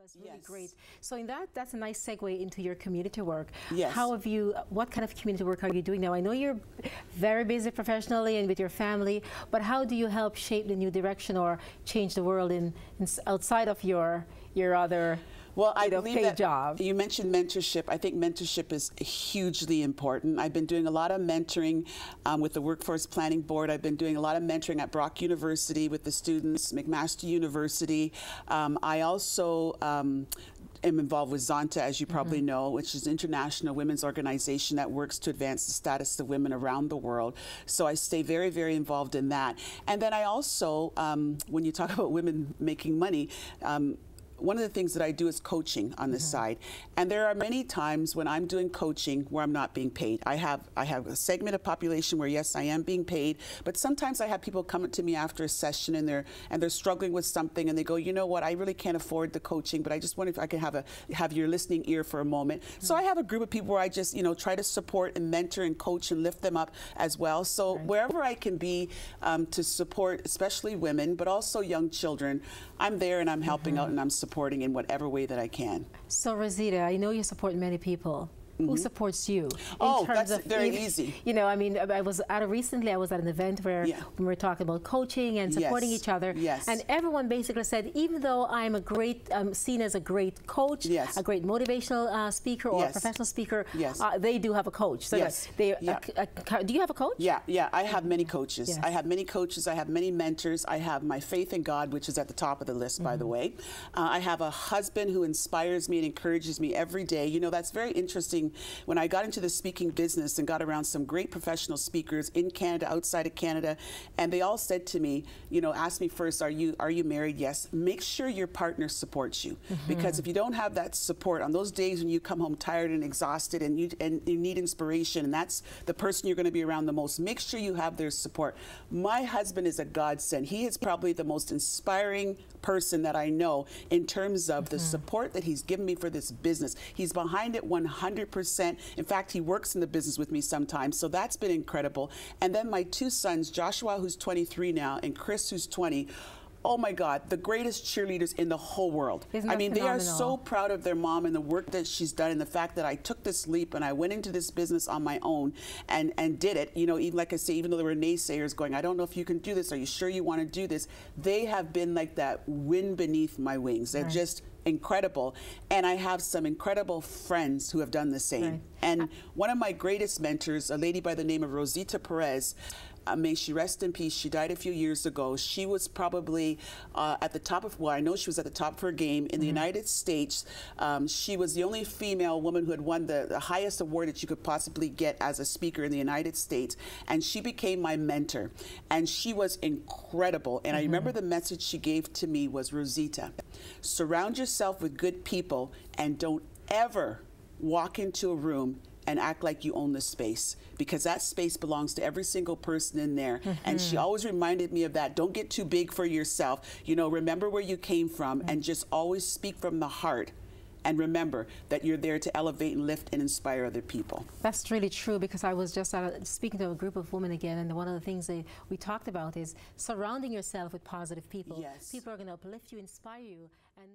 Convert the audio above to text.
was really Yes. great. So in that's a nice segue into your community work. Yes. How have you, what kind of community work are you doing now? I know you're very busy professionally and with your family, but how do you help shape the new direction or change the world outside of your other believe that job? You mentioned mentorship. I think mentorship is hugely important. I've been doing a lot of mentoring with the Workforce Planning Board. I've been doing a lot of mentoring at Brock University with the students, McMaster University. I also am involved with Zonta, as you probably know, which is an international women's organization that works to advance the status of women around the world. So I stay very, very involved in that. And then I also, when you talk about women making money, one of the things that I do is coaching on the side. And there are many times when I'm doing coaching where I'm not being paid. I have a segment of population where, yes, I am being paid, but sometimes I have people come up to me after a session and they're struggling with something and they go, you know what, I really can't afford the coaching, but I just wonder if I can have your listening ear for a moment. So I have a group of people where I just, try to support and mentor and coach and lift them up as well. So wherever I can be to support, especially women, but also young children, I'm there and I'm helping out and I'm supporting in whatever way that I can. So Rosita, I know you support many people. Who supports you? That's very easy. I mean, recently I was at an event where we were talking about coaching and supporting each other. Yes. And everyone basically said, even though I'm seen as a great coach, a great motivational speaker or professional speaker, they do have a coach. So do you have a coach? Yeah, I have many coaches. I have many coaches. I have many mentors. I have my faith in God, which is at the top of the list, by the way. I have a husband who inspires me and encourages me every day. That's very interesting. When I got into the speaking business and got around some great professional speakers in Canada, outside of Canada, and they all said to me, ask me first, are you married? Yes. Make sure your partner supports you, because if you don't have that support on those days when you come home tired and exhausted and you need inspiration, and that's the person you're going to be around the most, make sure you have their support. My husband is a godsend. He is probably the most inspiring person that I know in terms of the support that he's given me for this business. He's behind it 100%. In fact, he works in the business with me sometimes, so that's been incredible. And then my two sons, Joshua, who's 23 now, and Chris, who's 20, oh my God, the greatest cheerleaders in the whole world. I mean, they are so proud of their mom and the work that she's done and the fact that I took this leap and I went into this business on my own and did it. Even like I say, even though there were naysayers going, I don't know if you can do this. Are you sure you want to do this? They have been like that wind beneath my wings. They're just incredible. And I have some incredible friends who have done the same. And one of my greatest mentors, a lady by the name of Rosita Perez, may she rest in peace. She died a few years ago. She was probably at the top of, I know she was at the top of her game in the United States. She was the only female woman who had won the highest award that you could possibly get as a speaker in the United States. And she became my mentor. And she was incredible. And I remember the message she gave to me was, Rosita, surround yourself with good people and don't ever walk into a room and act like you own the space, because that space belongs to every single person in there. And she always reminded me of that. Don't get too big for yourself. Remember where you came from and just always speak from the heart. And remember that you're there to elevate and lift and inspire other people. That's really true, because I was just speaking to a group of women again, and one of the things we talked about is surrounding yourself with positive people. Yes. People are going to uplift you, inspire you, and